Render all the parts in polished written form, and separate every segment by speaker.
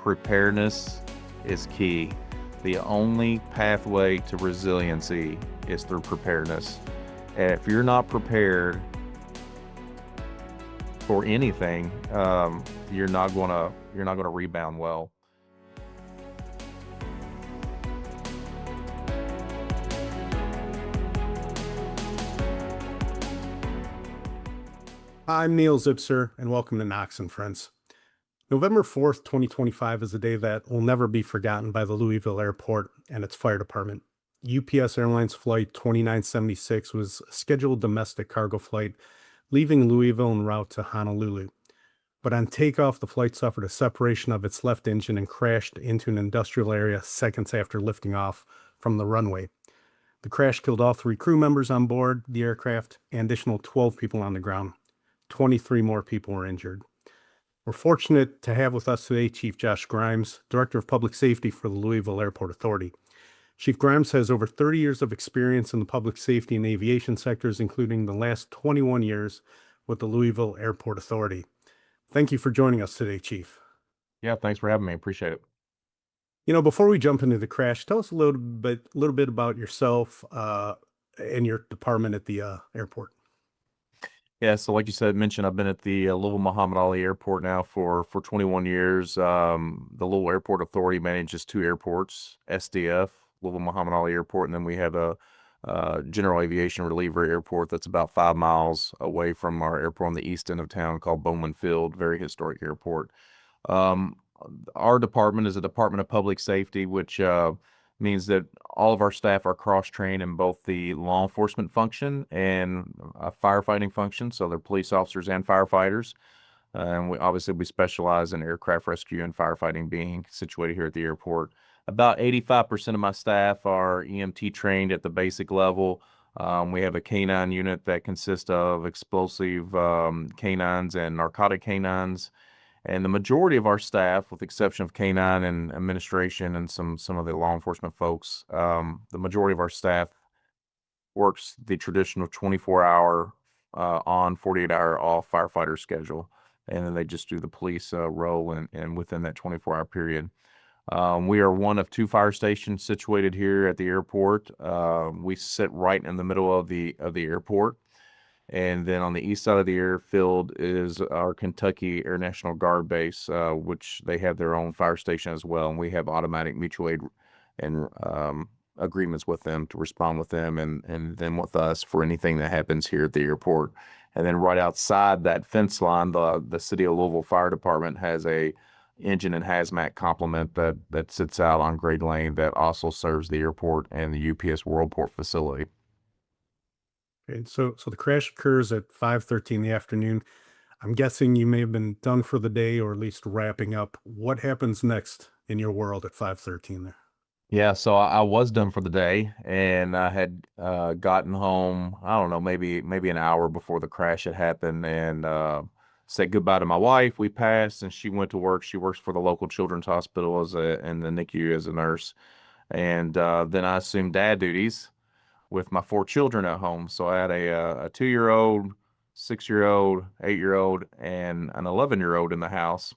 Speaker 1: preparedness is key. The only pathway to resiliency is through preparedness. And if you're not prepared for anything, you're not gonna rebound well.
Speaker 2: I'm Neil Zipser, and welcome to Knox and Friends. November 4th, 2025 is a day that will never be forgotten by the Louisville Airport and its fire department. UPS Airlines Flight 2976 was a scheduled domestic cargo flight leaving Louisville en route to Honolulu. But on takeoff, the flight suffered a separation of its left engine and crashed into an industrial area seconds after lifting off from the runway. The crash killed all 3 crew members on board the aircraft and additional 12 people on the ground. 23 more people were injured. We're fortunate to have with us today Chief Josh Grimes, Director of Public Safety for the Louisville Airport Authority. Chief Grimes has over 30 years of experience in the public safety and aviation sectors, including the last 21 years with the Louisville Airport Authority. Thank you for joining us today, Chief.
Speaker 1: Yeah, thanks for having me. Appreciate it.
Speaker 2: Before we jump into the crash, tell us a little bit about yourself and your department at the airport.
Speaker 1: Yeah, so like you mentioned, I've been at the Louisville Muhammad Ali Airport now for 21 years. The Louisville Airport Authority manages 2 airports, SDF, Louisville Muhammad Ali Airport, and then we have a general aviation reliever airport that's about 5 miles away from our airport on the east end of town called Bowman Field, very historic airport. Our department is a Department of Public Safety, which means that all of our staff are cross-trained in both the law enforcement function and firefighting function. So they're police officers and firefighters. And we specialize in aircraft rescue and firefighting, being situated here at the airport. About 85% of my staff are EMT trained at the basic level. We have a canine unit that consists of explosive canines and narcotic canines. And the majority of our staff, with the exception of K-9 and administration and some of the law enforcement folks, the majority of our staff works the traditional 24-hour on, 48-hour off firefighter schedule. And then they just do the police role and within that 24-hour period. We are one of 2 fire stations situated here at the airport. We sit right in the middle of the airport. And then on the east side of the airfield is our Kentucky Air National Guard base, which they have their own fire station as well. And we have automatic mutual aid and agreements with them to respond with them and then with us for anything that happens here at the airport. And then right outside that fence line, the City of Louisville Fire Department has a engine and hazmat complement that sits out on Grade Lane that also serves the airport and the UPS Worldport facility.
Speaker 2: Okay, so the crash occurs at 5:13 in the afternoon. I'm guessing you may have been done for the day or at least wrapping up. What happens next in your world at 5:13 there?
Speaker 1: Yeah, so I was done for the day, and I had gotten home, I don't know, maybe an hour before the crash had happened, and said goodbye to my wife. We passed, and she went to work. She works for the local children's hospital in the NICU as a nurse. And then I assumed dad duties with my 4 children at home. So I had a 2-year-old, 6-year-old, 8-year-old, and an 11-year-old in the house.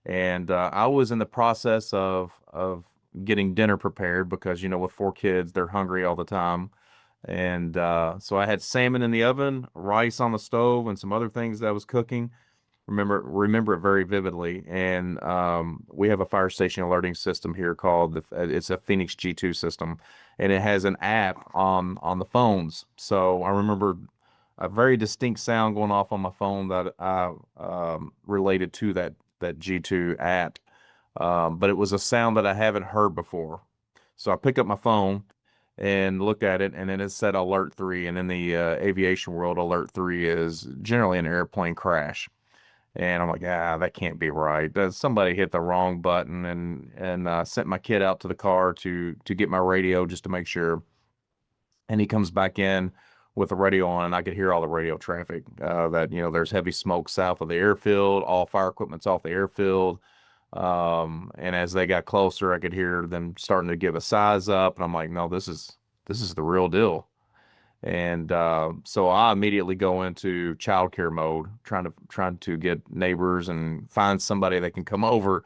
Speaker 1: And I was in the process of getting dinner prepared because, with 4 kids, they're hungry all the time. And so I had salmon in the oven, rice on the stove, and some other things that I was cooking. Remember it very vividly. And we have a fire station alerting system here called it's a Phoenix G2 system, and it has an app on the phones. So I remember a very distinct sound going off on my phone that I related to that G2 app, but it was a sound that I haven't heard before. So I pick up my phone and look at it, and then it said Alert 3, and in the aviation world, Alert 3 is generally an airplane crash. And I'm like, that can't be right. Somebody hit the wrong button, and sent my kid out to the car to get my radio just to make sure. And he comes back in with the radio on, and I could hear all the radio traffic that, there's heavy smoke south of the airfield, all fire equipment's off the airfield. And as they got closer, I could hear them starting to give a size up, and I'm like, no, this is the real deal. And so I immediately go into childcare mode, trying to get neighbors and find somebody that can come over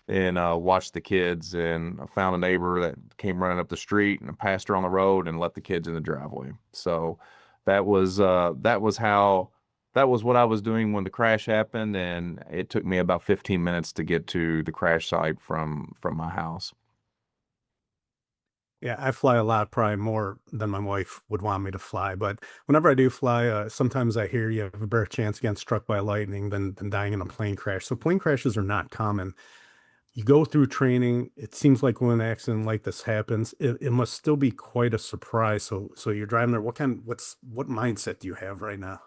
Speaker 1: and watched the kids. And I found a neighbor that came running up the street, and I passed her on the road and let the kids in the driveway. So that was what I was doing when the crash happened, and it took me about 15 minutes to get to the crash site from my house.
Speaker 2: Yeah, I fly a lot, probably more than my wife would want me to fly. But whenever I do fly, sometimes I hear you have a better chance of getting struck by lightning than dying in a plane crash. So plane crashes are not common. You go through training. It seems like when an accident like this happens, it must still be quite a surprise. So you're driving there. What mindset do you have right now?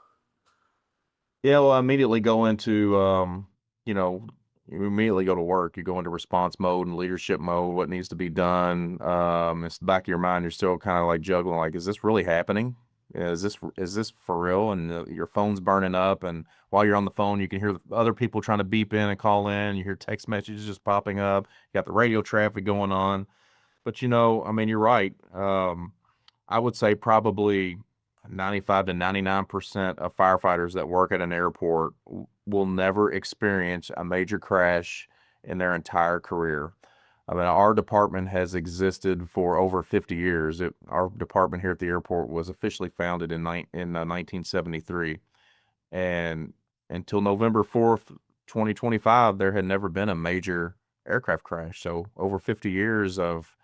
Speaker 1: Yeah, well, I immediately go into, you know, you immediately go to work. You go into response mode and leadership mode, what needs to be done. It's the back of your mind. You're still kind of like juggling, like, is this really happening? Is this for real? And your phone's burning up, and while you're on the phone, you can hear other people trying to beep in and call in. You hear text messages just popping up. You got the radio traffic going on. But I mean, you're right. I would say probably 95 to 99% of firefighters that work at an airport will never experience a major crash in their entire career. I mean, our department has existed for over 50 years. Our department here at the airport was officially founded in 1973. And until November 4th, 2025, there had never been a major aircraft crash. So over 50 years of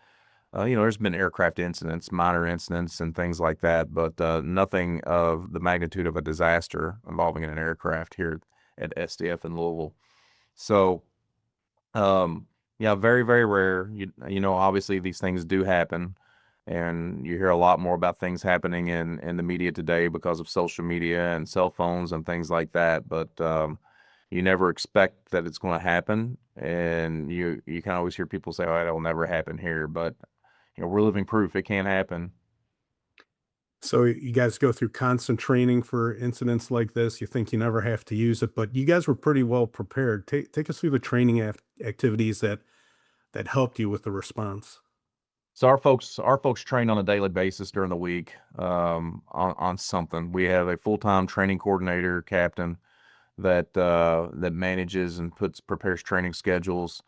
Speaker 1: there's been aircraft incidents, minor incidents, and things like that, but nothing of the magnitude of a disaster involving an aircraft here at SDF in Louisville. So, um, yeah, very, very rare. Obviously these things do happen, and you hear a lot more about things happening in the media today because of social media and cell phones and things like that. But you never expect that it's going to happen, and you can always hear people say, "Oh, it'll never happen here," but we're living proof it can't happen.
Speaker 2: So you guys go through constant training for incidents like this. You think you never have to use it, but you guys were pretty well prepared. Take us through the training activities that helped you with the response.
Speaker 1: So our folks train on a daily basis during the week on something. We have a full-time training coordinator, captain, that manages and prepares training schedules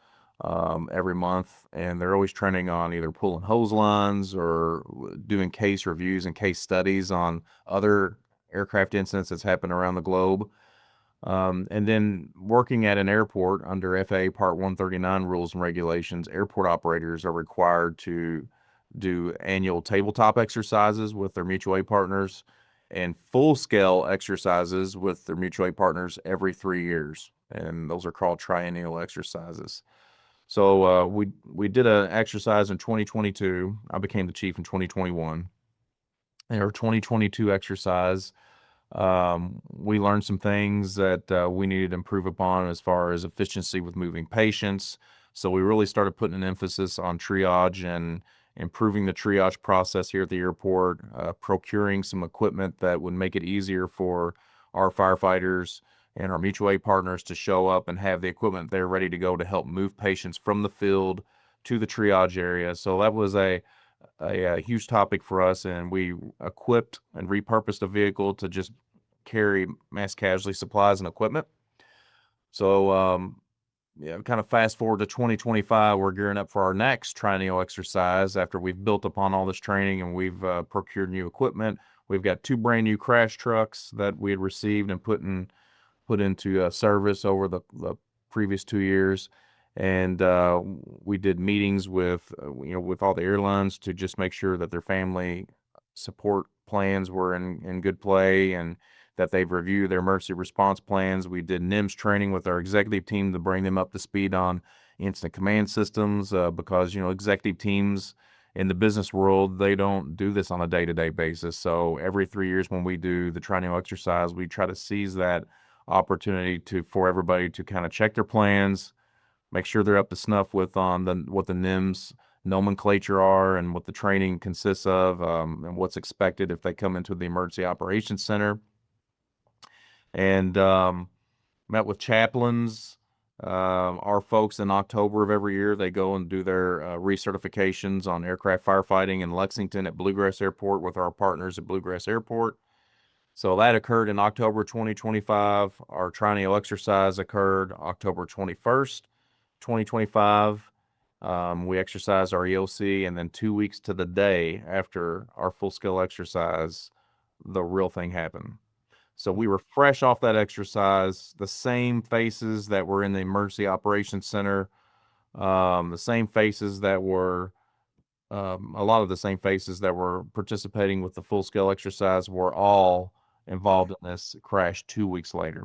Speaker 1: every month, and they're always training on either pulling hose lines or doing case reviews and case studies on other aircraft incidents that's happened around the globe. And then working at an airport under FAA Part 139 rules and regulations, airport operators are required to do annual tabletop exercises with their mutual aid partners and full scale exercises with their mutual aid partners every 3 years. And those are called triennial exercises. So we did an exercise in 2022. I became the chief in 2021. And our 2022 exercise, we learned some things that we needed to improve upon as far as efficiency with moving patients. So we really started putting an emphasis on triage and improving the triage process here at the airport, procuring some equipment that would make it easier for our firefighters and our mutual aid partners to show up and have the equipment there ready to go to help move patients from the field to the triage area. So that was a huge topic for us, and we equipped and repurposed a vehicle to just carry mass casualty supplies and equipment. So, yeah, kind of fast forward to 2025, we're gearing up for our next triennial exercise after we've built upon all this training and we've procured new equipment. We've got two brand new crash trucks that we had received and put into service over the previous 2 years. And we did meetings with all the airlines to just make sure that their family support plans were in good play and that they've reviewed their emergency response plans. We did NIMS training with our executive team to bring them up to speed on instant command systems because executive teams in the business world, they don't do this on a day-to-day basis. So every 3 years when we do the triennial exercise, we try to seize that opportunity for everybody to kind of check their plans, make sure they're up to snuff with on what the NIMS nomenclature are and what the training consists of, and what's expected if they come into the emergency operations center. And met with chaplains. Our folks in October of every year, they go and do their recertifications on aircraft firefighting in Lexington at Bluegrass Airport with our partners at Bluegrass Airport. So that occurred in October 2025. Our triennial exercise occurred October 21st. 2025. We exercised our EOC, and then 2 weeks to the day after our full scale exercise, the real thing happened. So we were fresh off that exercise, the same faces that were in the emergency operations center, the same faces that were a lot of the same faces that were participating with the full scale exercise were all involved in this crash 2 weeks later.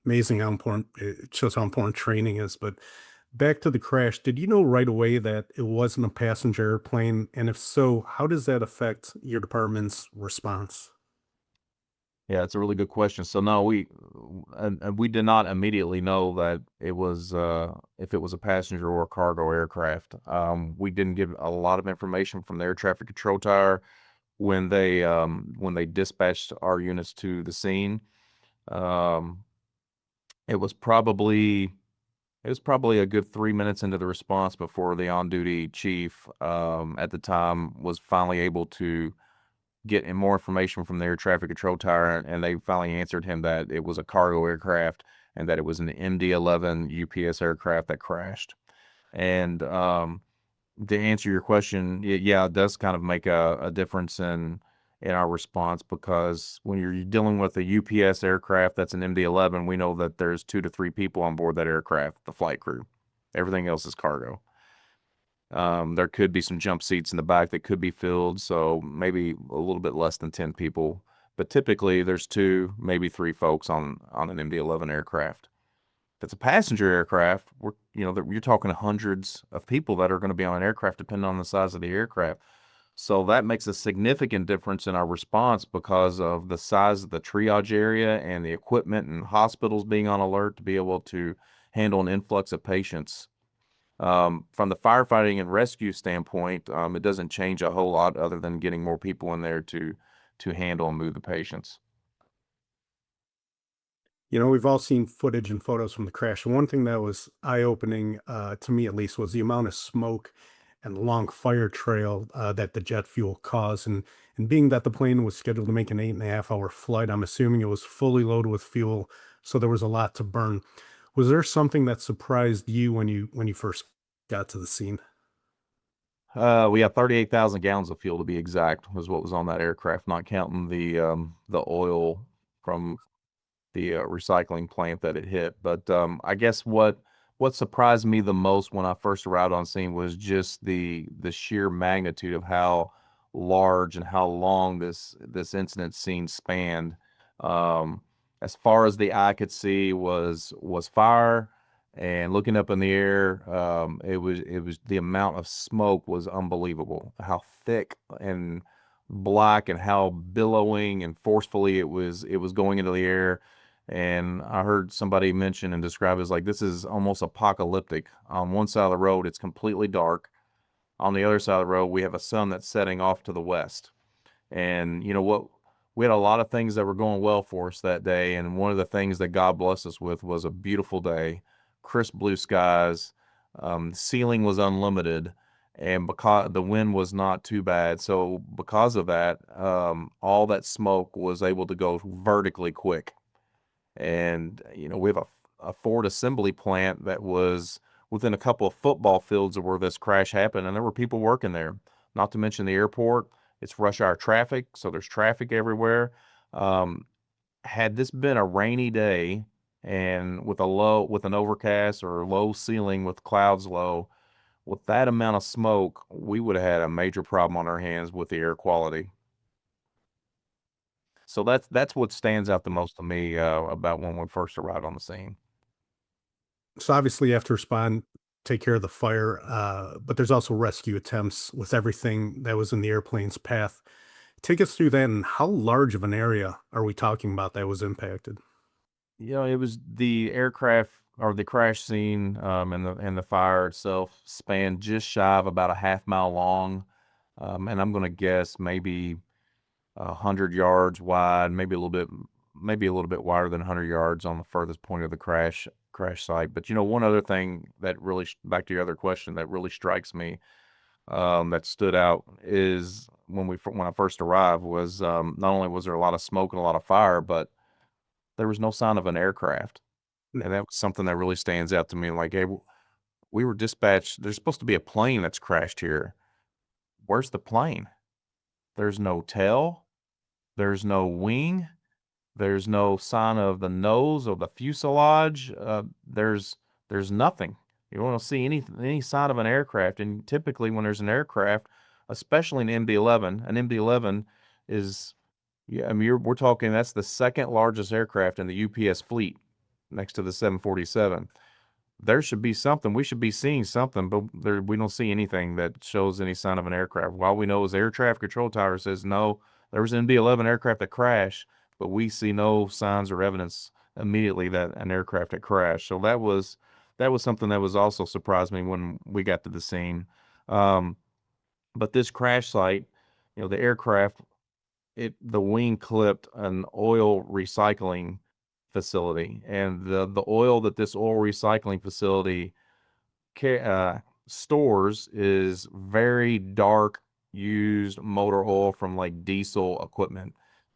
Speaker 2: Amazing how important it shows how important training is. But back to the crash, did you know right away that it wasn't a passenger airplane? And if so, how does that affect your department's response?
Speaker 1: Yeah, it's a really good question. So no, and we did not immediately know that it was if it was a passenger or a cargo aircraft. We didn't get a lot of information from the air traffic control tower when they dispatched our units to the scene. Um, it was probably it was probably a good 3 minutes into the response before the on-duty chief at the time was finally able to get more information from the air traffic control tower, and they finally answered him that it was a cargo aircraft and that it was an MD-11 UPS aircraft that crashed. And to answer your question, yeah, it does kind of make a difference in our response, because when you're dealing with a UPS aircraft that's an MD-11, we know that there's 2 to 3 people on board that aircraft, the flight crew. Everything else is cargo. There could be some jump seats in the back that could be filled, so maybe a little bit less than 10 people. But typically, there's 2, maybe 3 folks on an MD-11 aircraft. If it's a passenger aircraft, you're talking hundreds of people that are going to be on an aircraft, depending on the size of the aircraft. So that makes a significant difference in our response because of the size of the triage area and the equipment and hospitals being on alert to be able to handle an influx of patients. From the firefighting and rescue standpoint, it doesn't change a whole lot other than getting more people in there to handle and move the patients.
Speaker 2: We've all seen footage and photos from the crash. And one thing that was eye-opening, to me at least, was the amount of smoke and long fire trail that the jet fuel caused. And being that the plane was scheduled to make an 8.5 hour flight, I'm assuming it was fully loaded with fuel, so there was a lot to burn. Was there something that surprised you when you first got to the scene?
Speaker 1: We have 38,000 gallons of fuel to be exact, was what was on that aircraft, not counting the oil from the recycling plant that it hit. But I guess what surprised me the most when I first arrived on scene was just the sheer magnitude of how large and how long this incident scene spanned. Um, as far as the eye could see was fire, and looking up in the air, it was the amount of smoke was unbelievable. How thick and black and how billowing and forcefully it was going into the air. And I heard somebody mention and describe it as like this is almost apocalyptic. On one side of the road, it's completely dark. On the other side of the road, we have a sun that's setting off to the west. And you know what? We had a lot of things that were going well for us that day. And one of the things that God blessed us with was a beautiful day, crisp blue skies, ceiling was unlimited, and because the wind was not too bad. So because of that, all that smoke was able to go vertically quick. And we have a Ford assembly plant that was within a couple of football fields of where this crash happened, and there were people working there. Not to mention the airport. It's rush hour traffic, so there's traffic everywhere. Um, had this been a rainy day and with an overcast or low ceiling with clouds low, with that amount of smoke, we would have had a major problem on our hands with the air quality. So that's what stands out the most to me about when we first arrived on the scene.
Speaker 2: So obviously you have to respond, take care of the fire, but there's also rescue attempts with everything that was in the airplane's path. Take us through that, and how large of an area are we talking about that was impacted?
Speaker 1: It was the aircraft or the crash scene, and the fire itself spanned just shy of about a half mile long, and I'm going to guess maybe 100 yards wide, maybe a little bit wider than 100 yards on the furthest point of the crash site. But one other thing that really, back to your other question, that really strikes me, that stood out is when I first arrived was not only was there a lot of smoke and a lot of fire, but there was no sign of an aircraft. And that was something that really stands out to me. Like, hey, we were dispatched. There's supposed to be a plane that's crashed here. Where's the plane? There's no tail. There's no wing. There's no sign of the nose or the fuselage. There's nothing. You don't see any sign of an aircraft. And typically, when there's an aircraft, especially an MD-11, an MD-11 is, yeah, I mean, we're talking that's the second largest aircraft in the UPS fleet, next to the 747. There should be something. We should be seeing something, but we don't see anything that shows any sign of an aircraft. All we know is air traffic control tower says no, there was an MD-11 aircraft that crashed, but we see no signs or evidence immediately that an aircraft had crashed. So that was something that was also surprised me when we got to the scene. Um, but this crash site, the aircraft, the wing clipped an oil recycling facility, and the oil that this oil recycling facility stores is very dark used motor oil from like diesel equipment,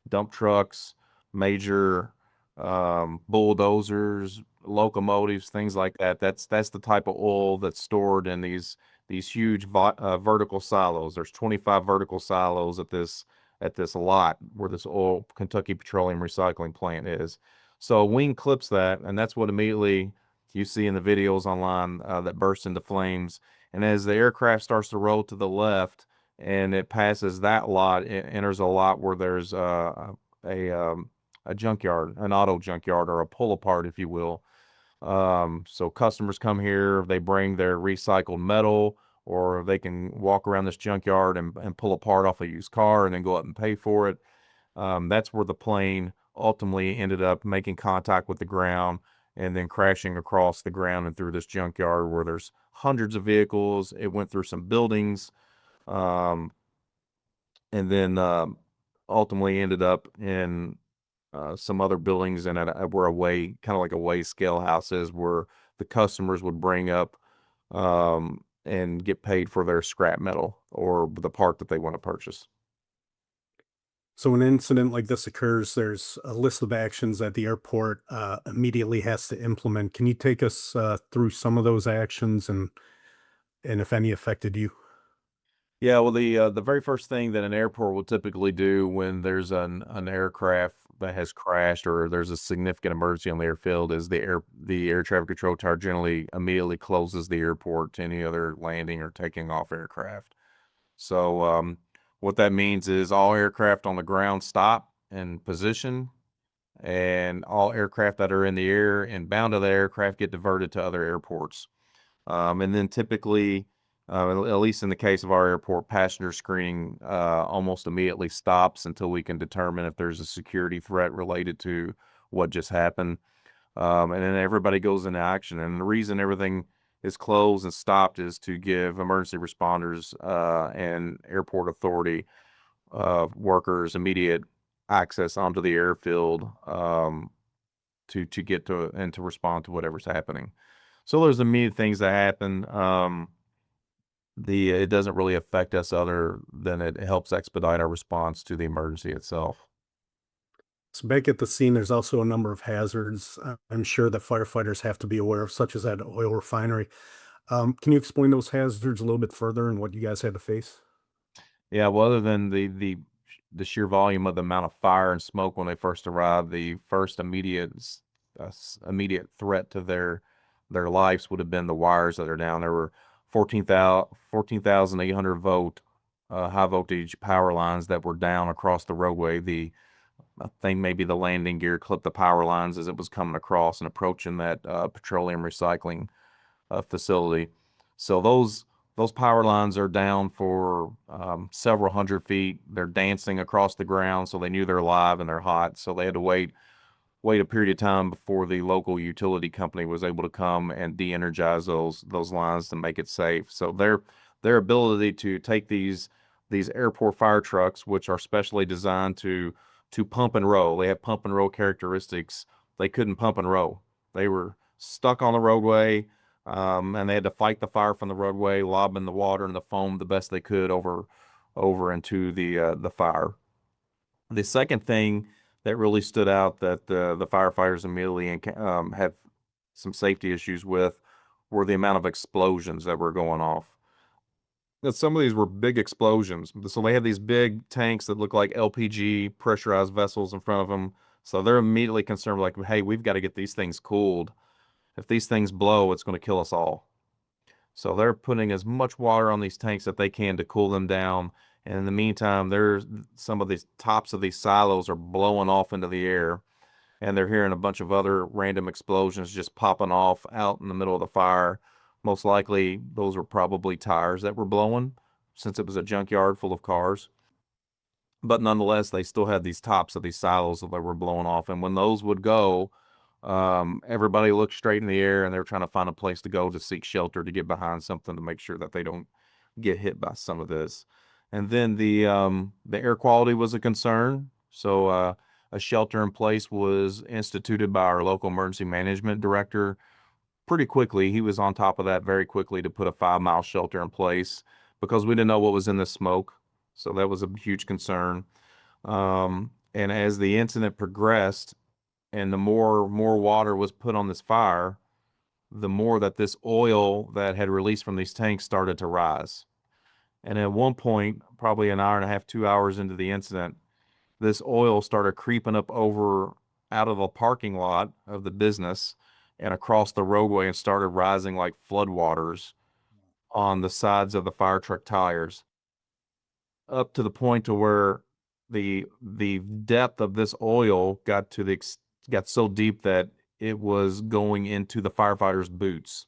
Speaker 1: dump trucks, major bulldozers, locomotives, things like that. That's the type of oil that's stored in these huge vertical silos. There's 25 vertical silos at this lot where this oil Kentucky Petroleum Recycling Plant is. So wing clips that, and that's what immediately you see in the videos online that burst into flames. And as the aircraft starts to roll to the left and it passes that lot, it enters a lot where there's a junkyard, an auto junkyard, or a pull apart, if you will. So customers come here, they bring their recycled metal, or they can walk around this junkyard and pull apart off a used car and then go up and pay for it. That's where the plane ultimately ended up making contact with the ground and then crashing across the ground and through this junkyard where there's hundreds of vehicles. It went through some buildings, um, and then ultimately ended up in some other buildings and where kind of like a weigh scale house is, where the customers would bring up and get paid for their scrap metal or the part that they want to purchase.
Speaker 2: So when an incident like this occurs, there's a list of actions that the airport immediately has to implement. Can you take us through some of those actions and if any affected you?
Speaker 1: Yeah, well, the very first thing that an airport will typically do when there's an aircraft that has crashed or there's a significant emergency on the airfield is the air traffic control tower generally immediately closes the airport to any other landing or taking off aircraft. So what that means is all aircraft on the ground stop and position, and all aircraft that are in the air and bound to the aircraft get diverted to other airports. And then typically, at least in the case of our airport, passenger screening almost immediately stops until we can determine if there's a security threat related to what just happened. And then everybody goes into action. And the reason everything is closed and stopped is to give emergency responders and airport authority workers immediate access onto the airfield to get to and to respond to whatever's happening. So there's immediate things that happen. It doesn't really affect us other than it helps expedite our response to the emergency itself.
Speaker 2: So back at the scene, there's also a number of hazards I'm sure that firefighters have to be aware of, such as that oil refinery. Can you explain those hazards a little bit further and what you guys had to face?
Speaker 1: Yeah, well, other than the sheer volume of the amount of fire and smoke when they first arrived, the first immediate threat to their lives would have been the wires that are down. There were 14,800 volt high voltage power lines that were down across the roadway. I think maybe the landing gear clipped the power lines as it was coming across and approaching that petroleum recycling facility. So those power lines are down for several hundred feet. They're dancing across the ground, so they knew they're live and they're hot. So they had to wait a period of time before the local utility company was able to come and de-energize those lines to make it safe. So their ability to take these airport fire trucks, which are specially designed to pump and roll. They have pump and roll characteristics. They couldn't pump and roll. They were stuck on the roadway, and they had to fight the fire from the roadway, lobbing the water and the foam the best they could over into the fire. The second thing that really stood out that the firefighters immediately have some safety issues with were the amount of explosions that were going off. Now, some of these were big explosions. So they have these big tanks that look like LPG pressurized vessels in front of them. So they're immediately concerned, like, hey, we've got to get these things cooled. If these things blow, it's going to kill us all. So they're putting as much water on these tanks that they can to cool them down. And in the meantime, there's some of these tops of these silos are blowing off into the air, and they're hearing a bunch of other random explosions just popping off out in the middle of the fire. Most likely, those were probably tires that were blowing, since it was a junkyard full of cars. But nonetheless, they still had these tops of these silos that were blowing off. And when those would go, everybody looked straight in the air, and they were trying to find a place to go to seek shelter, to get behind something to make sure that they don't get hit by some of this. And then the air quality was a concern. So a shelter in place was instituted by our local emergency management director pretty quickly. He was on top of that very quickly to put a 5-mile shelter in place, because we didn't know what was in the smoke. So that was a huge concern. And as the incident progressed, and the more water was put on this fire, the more that this oil that had released from these tanks started to rise. And at one point, probably an hour and a half, 2 hours into the incident, this oil started creeping up over out of the parking lot of the business and across the roadway, and started rising like floodwaters on the sides of the fire truck tires, up to the point to where the depth of this oil got so deep that it was going into the firefighters' boots.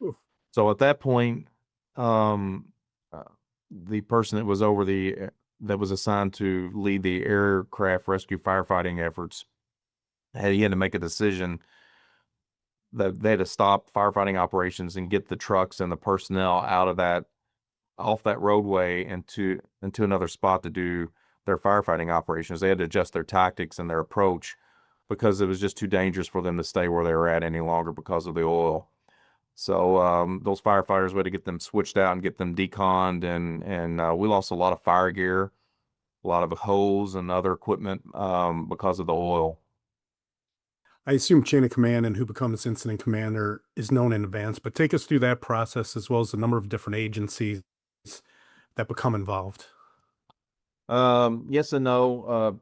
Speaker 2: Oof.
Speaker 1: So at that point, um, uh, the person that was over that was assigned to lead the aircraft rescue firefighting efforts, he had to make a decision that they had to stop firefighting operations and get the trucks and the personnel out of that off that roadway into another spot to do their firefighting operations. They had to adjust their tactics and their approach, because it was just too dangerous for them to stay where they were at any longer because of the oil. So those firefighters, we had to get them switched out and get them deconned, and we lost a lot of fire gear, a lot of hose and other equipment because of the oil.
Speaker 2: I assume chain of command and who becomes incident commander is known in advance, but take us through that process, as well as the number of different agencies that become involved.
Speaker 1: Yes and no.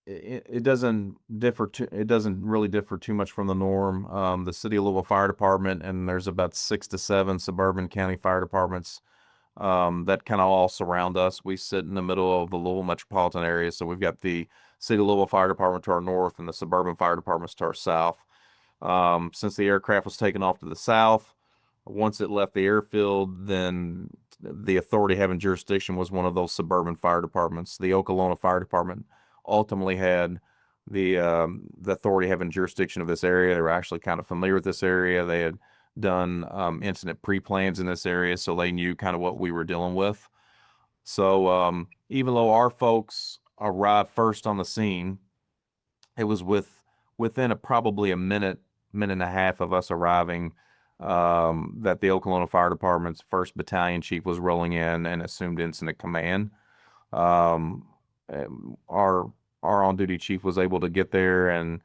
Speaker 1: It doesn't differ it doesn't really differ too much from the norm. The City of Louisville Fire Department, and there's about 6 to 7 suburban county fire departments that kind of all surround us. We sit in the middle of the Louisville metropolitan area, so we've got the City of Louisville Fire Department to our north and the suburban fire departments to our south. Since the aircraft was taken off to the south, once it left the airfield, then the authority having jurisdiction was one of those suburban fire departments. The Okolona Fire Department ultimately had the authority having jurisdiction of this area. They were actually kind of familiar with this area. They had done incident pre-plans in this area, so they knew kind of what we were dealing with. So even though our folks arrived first on the scene, it was within probably a minute and a half of us arriving, that the Okolona Fire Department's 1st Battalion Chief was rolling in and assumed incident command. Um, our on-duty chief was able to get there and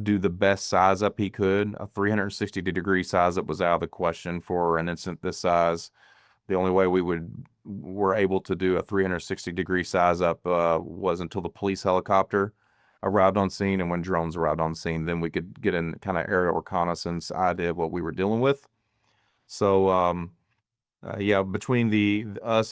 Speaker 1: do the best size up he could. A 360-degree size up was out of the question for an incident this size. The only way we were able to do a 360-degree size up was until the police helicopter arrived on scene, and when drones arrived on scene, then we could get in kind of aerial reconnaissance idea of what we were dealing with. So yeah, between the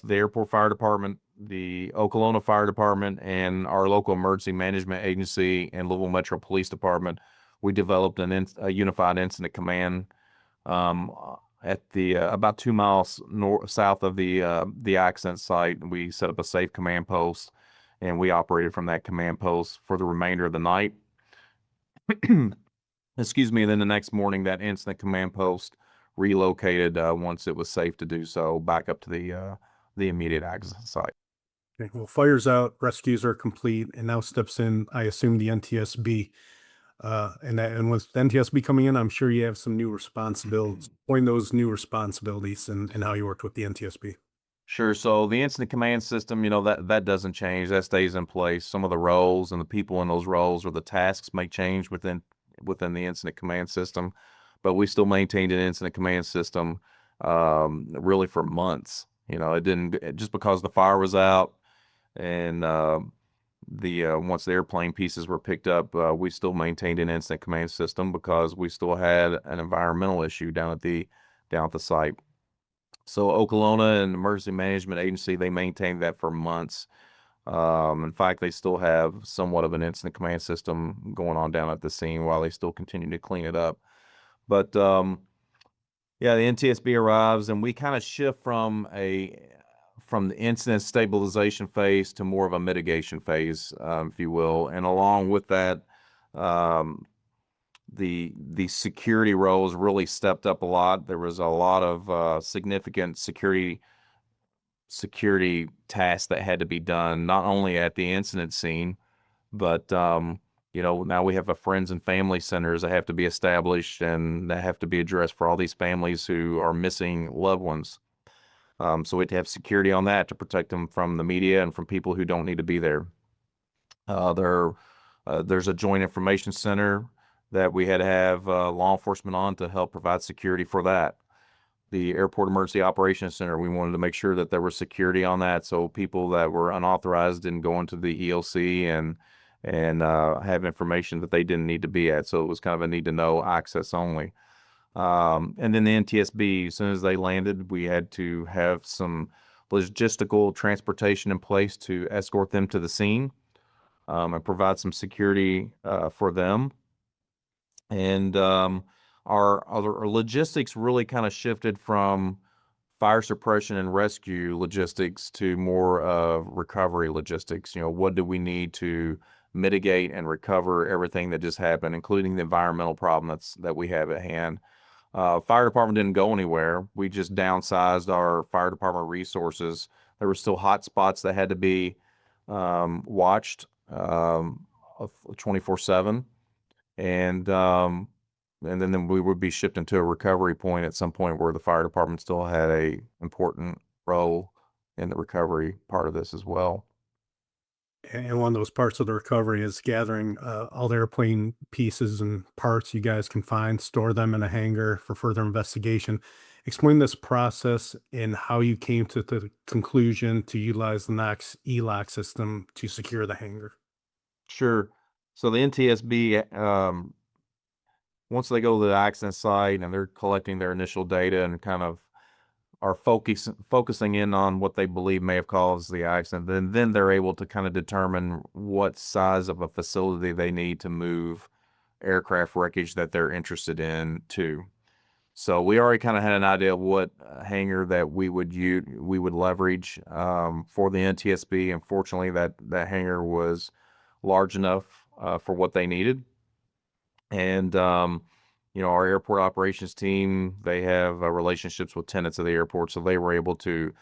Speaker 1: airport fire department, the Okolona Fire Department, and our local emergency management agency and Louisville Metro Police Department, we developed a unified incident command at the about 2 miles south of the accident site. We set up a safe command post, and we operated from that command post for the remainder of the night. Excuse me. And then the next morning, that incident command post relocated once it was safe to do so, back up to the immediate accident site.
Speaker 2: Okay, well, fire's out, rescues are complete, and now steps in, I assume, the NTSB. And with NTSB coming in, I'm sure you have some new responsibilities. Point those new responsibilities and how you worked with the NTSB.
Speaker 1: Sure. So the incident command system, that doesn't change. That stays in place. Some of the roles and the people in those roles or the tasks may change within the incident command system, but we still maintained an incident command system really for months. It didn't just because the fire was out and the once the airplane pieces were picked up, we still maintained an incident command system because we still had an environmental issue down at the site. So Okolona and Emergency Management Agency, they maintained that for months. In fact, they still have somewhat of an incident command system going on down at the scene while they still continue to clean it up. But yeah, the NTSB arrives and we kind of shift from the incident stabilization phase to more of a mitigation phase, if you will. And along with that, the security roles really stepped up a lot. There was a lot of significant security tasks that had to be done, not only at the incident scene, but now we have a friends and family centers that have to be established and that have to be addressed for all these families who are missing loved ones. So we had to have security on that to protect them from the media and from people who don't need to be there. There's a joint information center that we had to have law enforcement on to help provide security for that. The Airport Emergency Operations Center, we wanted to make sure that there was security on that so people that were unauthorized didn't go into the ELC and have information that they didn't need to be at. So it was kind of a need to know access only. And then the NTSB, as soon as they landed, we had to have some logistical transportation in place to escort them to the scene and provide some security for them. And our logistics really kind of shifted from fire suppression and rescue logistics to more of recovery logistics. What do we need to mitigate and recover everything that just happened, including the environmental problem that we have at hand. Fire department didn't go anywhere. We just downsized our fire department resources. There were still hot spots that had to be watched 24/7, and then we would be shipped into a recovery point at some point where the fire department still had a important role in the recovery part of this as well.
Speaker 2: And one of those parts of the recovery is gathering all the airplane pieces and parts you guys can find, store them in a hangar for further investigation. Explain this process and how you came to the conclusion to utilize the Knox eLock system to secure the hangar.
Speaker 1: Sure. So the NTSB, once they go to the accident site and they're collecting their initial data and kind of are focusing in on what they believe may have caused the accident, then they're able to kind of determine what size of a facility they need to move aircraft wreckage that they're interested in to. So we already kind of had an idea of what hangar that we would leverage for the NTSB. Unfortunately, that hangar was large enough for what they needed. And our airport operations team, they have relationships with tenants of the airport, so they were able to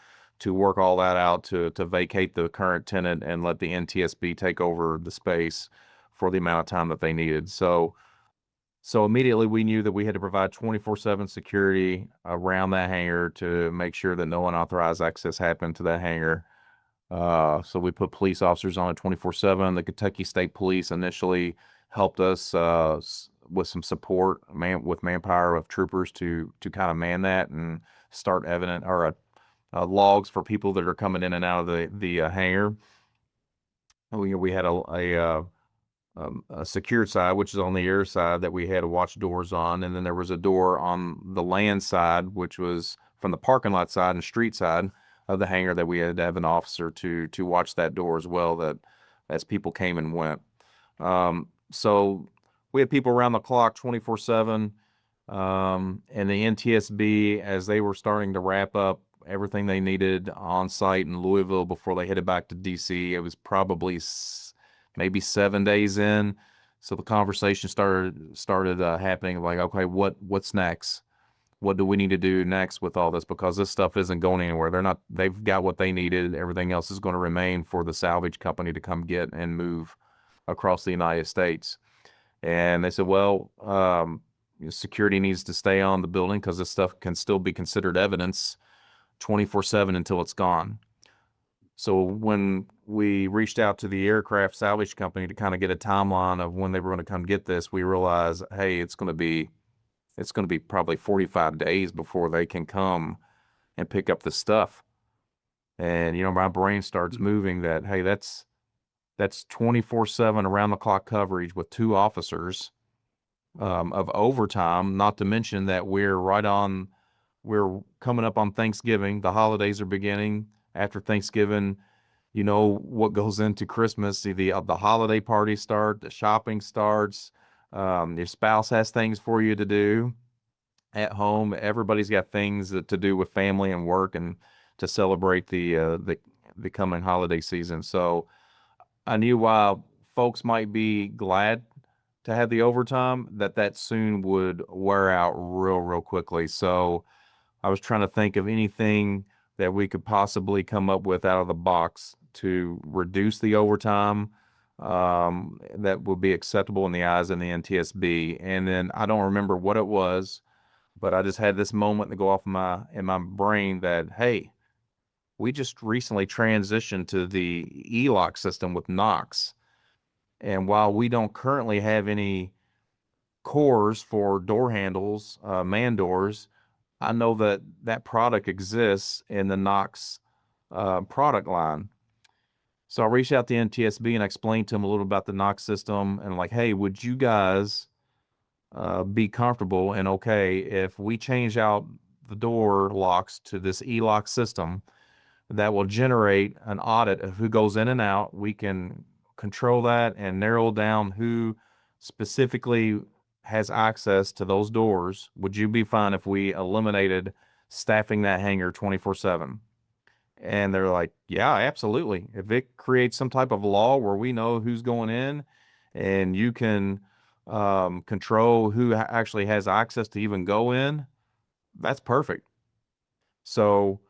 Speaker 1: work all that out to vacate the current tenant and let the NTSB take over the space for the amount of time that they needed. So immediately we knew that we had to provide 24/7 security around that hangar to make sure that no unauthorized access happened to that hangar. So we put police officers on it 24/7. The Kentucky State Police initially helped us with some support, with manpower of troopers to kind of man that and start evident or logs for people that are coming in and out of the hangar. We had a secured side, which is on the air side, that we had to watch doors on, and then there was a door on the land side, which was from the parking lot side and street side of the hangar that we had to have an officer to watch that door as well, that as people came and went. So we had people around the clock 24/7, and the NTSB, as they were starting to wrap up everything they needed on site in Louisville before they headed back to DC, it was probably maybe 7 days in. So the conversation started happening, like, okay, what's next? What do we need to do next with all this? Because this stuff isn't going anywhere. They've got what they needed. Everything else is going to remain for the salvage company to come get and move across the United States. And they said, well, security needs to stay on the building because this stuff can still be considered evidence 24/7 until it's gone. So when we reached out to the aircraft salvage company to kind of get a timeline of when they were going to come get this, we realized, hey, it's going to be probably 45 days before they can come and pick up the stuff. And my brain starts moving that, hey, that's 24/7 around the clock coverage with two officers of overtime, not to mention that we're coming up on Thanksgiving. The holidays are beginning after Thanksgiving. You know what goes into Christmas. The holiday parties start, the shopping starts. Your spouse has things for you to do at home. Everybody's got things to do with family and work and to celebrate the coming holiday season. So I knew while folks might be glad to have the overtime, that soon would wear out real quickly. So I was trying to think of anything that we could possibly come up with out of the box to reduce the overtime, that would be acceptable in the eyes of the NTSB. And then I don't remember what it was, but I just had this moment to go off in my brain that, hey, we just recently transitioned to the eLock system with Knox. And while we don't currently have any cores for door handles, man doors, I know that product exists in the Knox product line. So I reached out to NTSB and I explained to them a little about the Knox system and like, hey, would you guys be comfortable and okay if we change out the door locks to this eLock system that will generate an audit of who goes in and out? We can control that and narrow down who specifically has access to those doors. Would you be fine if we eliminated staffing that hangar 24/7? And they're like, yeah, absolutely. If it creates some type of law where we know who's going in and you can control who actually has access to even go in, that's perfect. So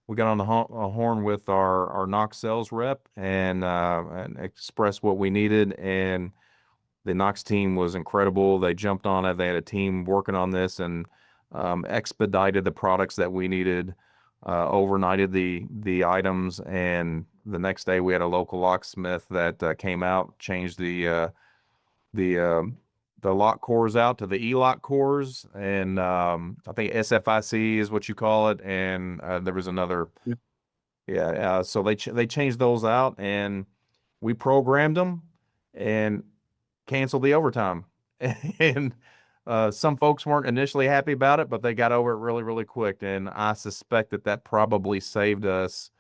Speaker 1: we got on the horn with our Knox sales rep and expressed what we needed. And the Knox team was incredible. They jumped on it. They had a team working on this and expedited the products that we needed, overnighted the items, and the next day we had a local locksmith that came out, changed the the lock cores out to the eLock cores, and I think SFIC is what you call it, and there was another.
Speaker 2: Yeah.
Speaker 1: Yeah, so they changed those out, and we programmed them and canceled the overtime. And some folks weren't initially happy about it, but they got over it really quick. And I suspect that probably saved us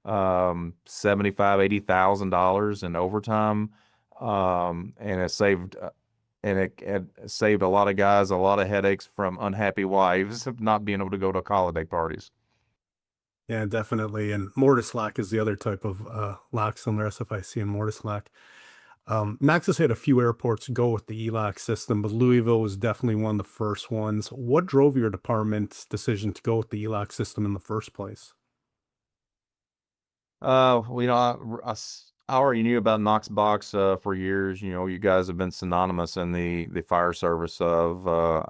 Speaker 1: 75, $80,000 in overtime, and it saved a lot of guys a lot of headaches from unhappy wives of not being able to go to holiday parties.
Speaker 2: Yeah, definitely. And mortise lock is the other type of lock, similar SFIC and mortise lock. Knox has had a few airports go with the eLock system, but Louisville was definitely one of the first ones. What drove your department's decision to go with the eLock system in the first place?
Speaker 1: Well, I already knew about Knox Box for years. You guys have been synonymous in the fire service of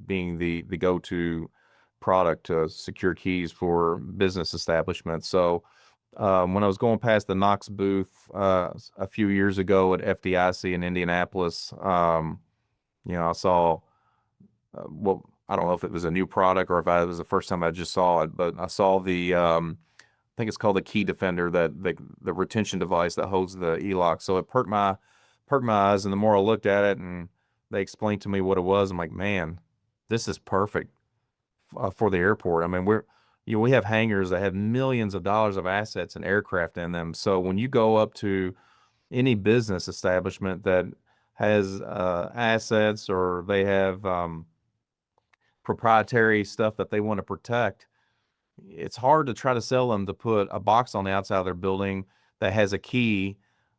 Speaker 1: being the go-to product to secure keys for business establishments. So when I was going past the Knox booth a few years ago at FDIC in Indianapolis, I saw well, I don't know if it was a new product or if it was the first time I just saw it, but I saw I think it's called the key defender, that the retention device that holds the eLock. So it perked my eyes, and the more I looked at it and they explained to me what it was, I'm like, man, this is perfect for the airport. I mean, we have hangars that have millions of dollars of assets and aircraft in them. So when you go up to any business establishment that has assets, or they have proprietary stuff that they want to protect, it's hard to try to sell them to put a box on the outside of their building that has a key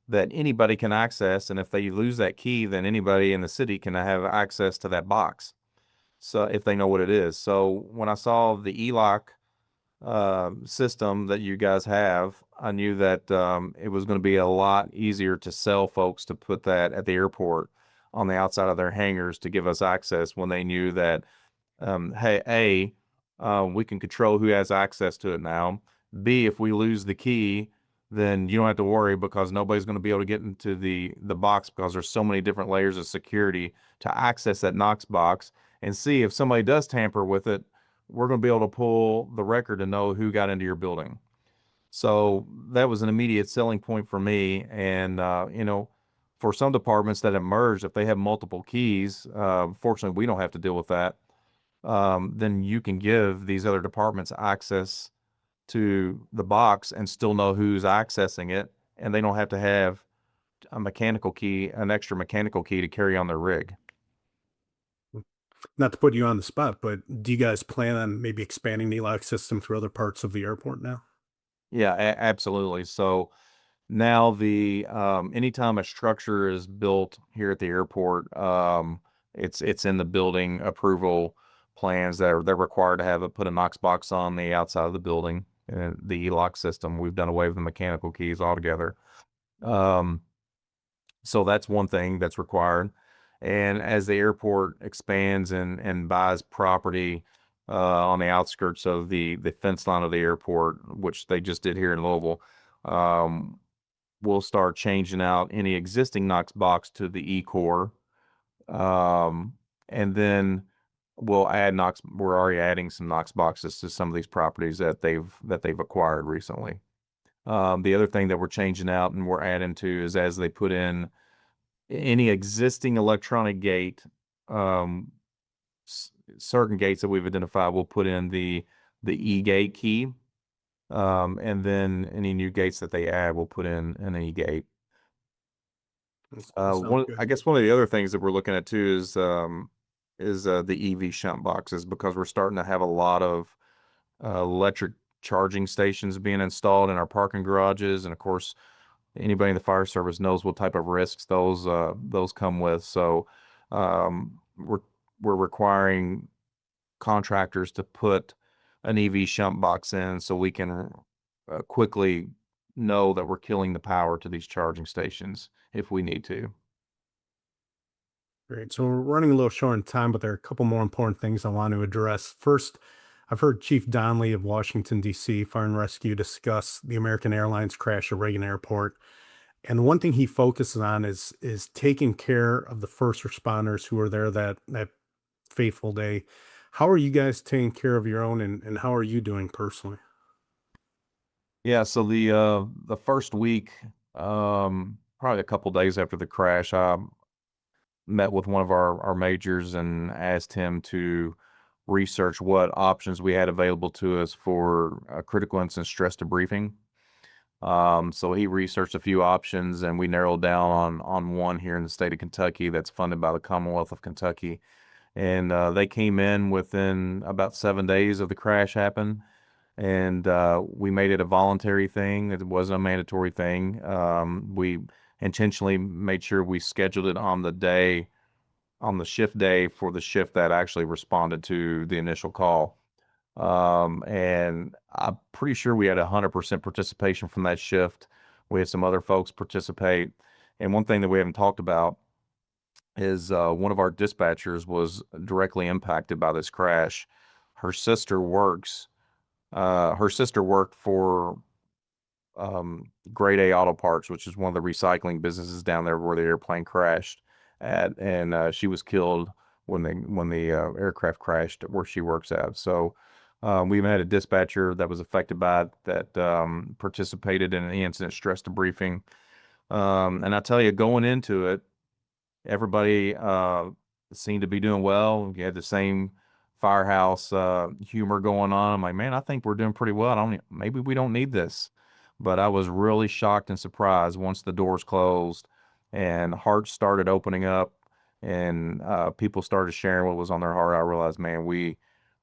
Speaker 1: that anybody can access. And if they lose that key, then anybody in the city can have access to that box. So if they know what it is. So when I saw the eLock system that you guys have, I knew that it was going to be a lot easier to sell folks to put that at the airport on the outside of their hangars to give us access when they knew that, hey, we can control who has access to it now. B, if we lose the key, then you don't have to worry because nobody's going to be able to get into the box because there's so many different layers of security to access that Knox box. And C, if somebody does tamper with it, we're going to be able to pull the record to know who got into your building. So that was an immediate selling point for me. And, for some departments that have merged, if they have multiple keys, fortunately, we don't have to deal with that. Then you can give these other departments access to the box and still know who's accessing it. And they don't have to have an extra mechanical key to carry on their rig.
Speaker 2: Not to put you on the spot, but do you guys plan on maybe expanding the eLock system through other parts of the airport now?
Speaker 1: Yeah, absolutely. So now anytime a structure is built here at the airport, it's in the building approval plans that they're required to put a Knox box on the outside of the building and the eLock system. We've done away with the mechanical keys altogether. Um, so that's one thing that's required. And as the airport expands and buys property on the outskirts of the fence line of the airport, which they just did here in Louisville, um, we'll start changing out any existing Knox box to the E-Core. Um, and then we'll add Knox. We're already adding some Knox boxes to some of these properties that they've acquired recently. The other thing that we're changing out and we're adding to is as they put in any existing electronic gate, um, certain gates that we've identified, we'll put in the E-gate key. And then any new gates that they add, we'll put in an E-gate.
Speaker 2: That sounds
Speaker 1: I
Speaker 2: good.
Speaker 1: guess one of the other things that we're looking at too is the EV shunt boxes because we're starting to have a lot of electric charging stations being installed in our parking garages, and of course, anybody in the fire service knows what type of risks those come with. So, we're requiring contractors to put an EV shunt box in so we can quickly know that we're killing the power to these charging stations if we need to.
Speaker 2: Great. So we're running a little short on time, but there are a couple more important things I want to address. First, I've heard Chief Donnelly of Washington, D.C. Fire and Rescue discuss the American Airlines crash at Reagan Airport. And the one thing he focuses on is taking care of the first responders who are there that fateful day. How are you guys taking care of your own and how are you doing personally?
Speaker 1: Yeah, so the first week, probably a couple days after the crash, I met with one of our majors and asked him to research what options we had available to us for a critical incident stress debriefing. So he researched a few options and we narrowed down on one here in the state of Kentucky that's funded by the Commonwealth of Kentucky. And they came in within about 7 days of the crash happened. And we made it a voluntary thing. It wasn't a mandatory thing. We intentionally made sure we scheduled it on the shift day for the shift that actually responded to the initial call. And I'm pretty sure we had 100% participation from that shift. We had some other folks participate. And one thing that we haven't talked about is one of our dispatchers was directly impacted by this crash. Her sister works. Her sister worked for Grade A Auto Parts, which is one of the recycling businesses down there where the airplane crashed at, and she was killed when the aircraft crashed where she works at. So we had a dispatcher that was affected by it that participated in an incident stress debriefing. And I tell you, going into it, everybody seemed to be doing well. We had the same firehouse humor going on. I'm like, man, I think we're doing pretty well. Maybe we don't need this. But I was really shocked and surprised once the doors closed and hearts started opening up and people started sharing what was on their heart. I realized, man, we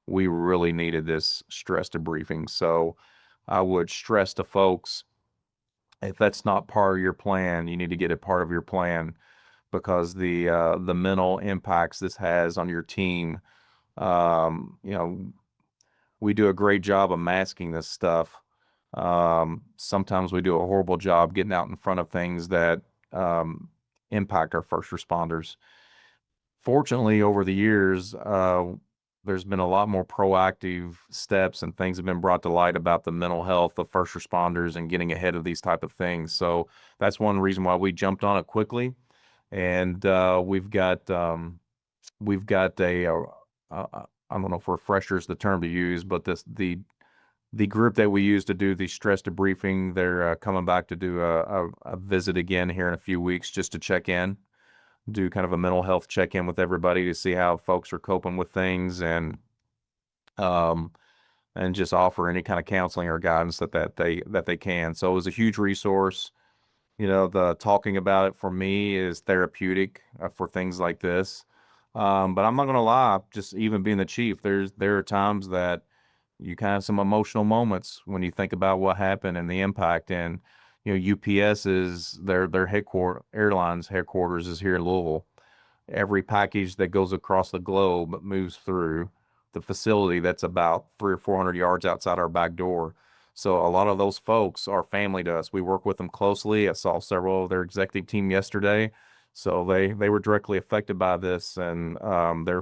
Speaker 1: really needed this stress debriefing. So I would stress to folks, if that's not part of your plan, you need to get it part of your plan because the mental impacts this has on your team. You know, we do a great job of masking this stuff. Sometimes we do a horrible job getting out in front of things that impact our first responders. Fortunately, over the years, there's been a lot more proactive steps and things have been brought to light about the mental health of first responders and getting ahead of these type of things. So that's one reason why we jumped on it quickly. And we've got I don't know if refresher is the term to use, but the group that we use to do the stress debriefing, they're coming back to do a visit again here in a few weeks just to check in, do kind of a mental health check in with everybody to see how folks are coping with things, um, and just offer any kind of counseling or guidance that they can. So it was a huge resource. You know, the talking about it for me is therapeutic for things like this. But I'm not gonna lie, just even being the chief, there are times that you kind of have some emotional moments when you think about what happened and the impact. And you know, UPS is their headquarters, airlines headquarters is here in Louisville. Every package that goes across the globe moves through the facility that's about 300 or 400 yards outside our back door. So a lot of those folks are family to us. We work with them closely. I saw several of their executive team yesterday. So they were directly affected by this, and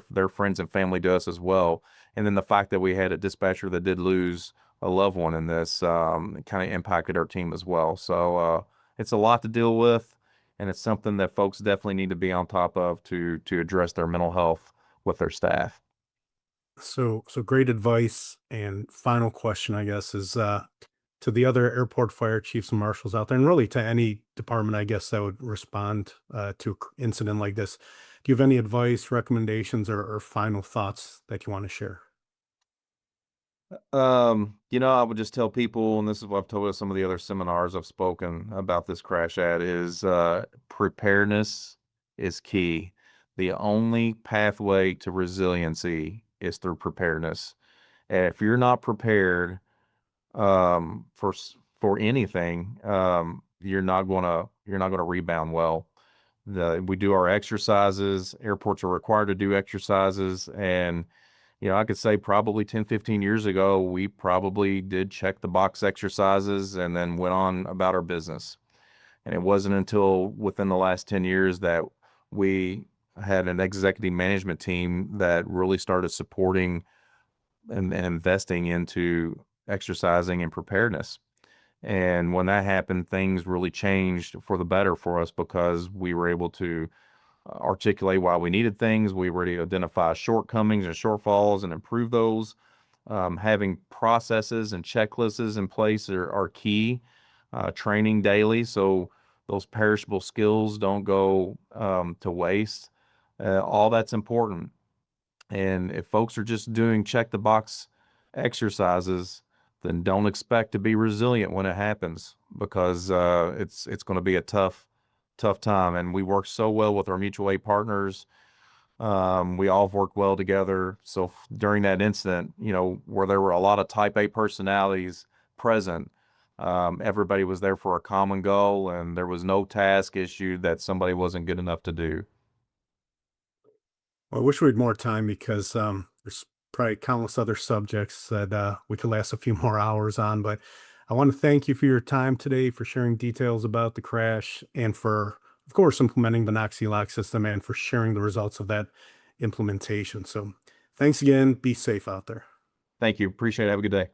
Speaker 1: they're friends and family to us as well. And then the fact that we had a dispatcher that did lose a loved one in this kind of impacted our team as well. So it's a lot to deal with, and it's something that folks definitely need to be on top of to address their mental health with their staff.
Speaker 2: So great advice. And final question, I guess, is to the other airport fire chiefs and marshals out there, and really to any department, I guess, that would respond to an incident like this. Do you have any advice, recommendations, or final thoughts that you want to share?
Speaker 1: You know, I would just tell people, and this is what I've told at some of the other seminars I've spoken about this crash at, is preparedness is key. The only pathway to resiliency is through preparedness. And if you're not prepared for anything, you're not gonna rebound well. We do our exercises. Airports are required to do exercises, and you know, I could say probably 10, 15 years ago, we probably did check the box exercises and then went on about our business. And it wasn't until within the last 10 years that we had an executive management team that really started supporting and investing into exercising and preparedness. And when that happened, things really changed for the better for us because we were able to articulate why we needed things. We were to identify shortcomings and shortfalls and improve those. Having processes and checklists in place are key. Training daily so those perishable skills don't go to waste. All that's important. And if folks are just doing check the box exercises, then don't expect to be resilient when it happens because it's going to be a tough time. And we work so well with our mutual aid partners. We all work well together. So during that incident, you know, where there were a lot of type A personalities present, everybody was there for a common goal, and there was no task issued that somebody wasn't good enough to do.
Speaker 2: Well, I wish we had more time because there's probably countless other subjects that we could last a few more hours on. But I want to thank you for your time today, for sharing details about the crash, and for, of course, implementing the Knox eLock system and for sharing the results of that implementation. So thanks again. Be safe out there.
Speaker 1: Thank you. Appreciate it. Have a good day.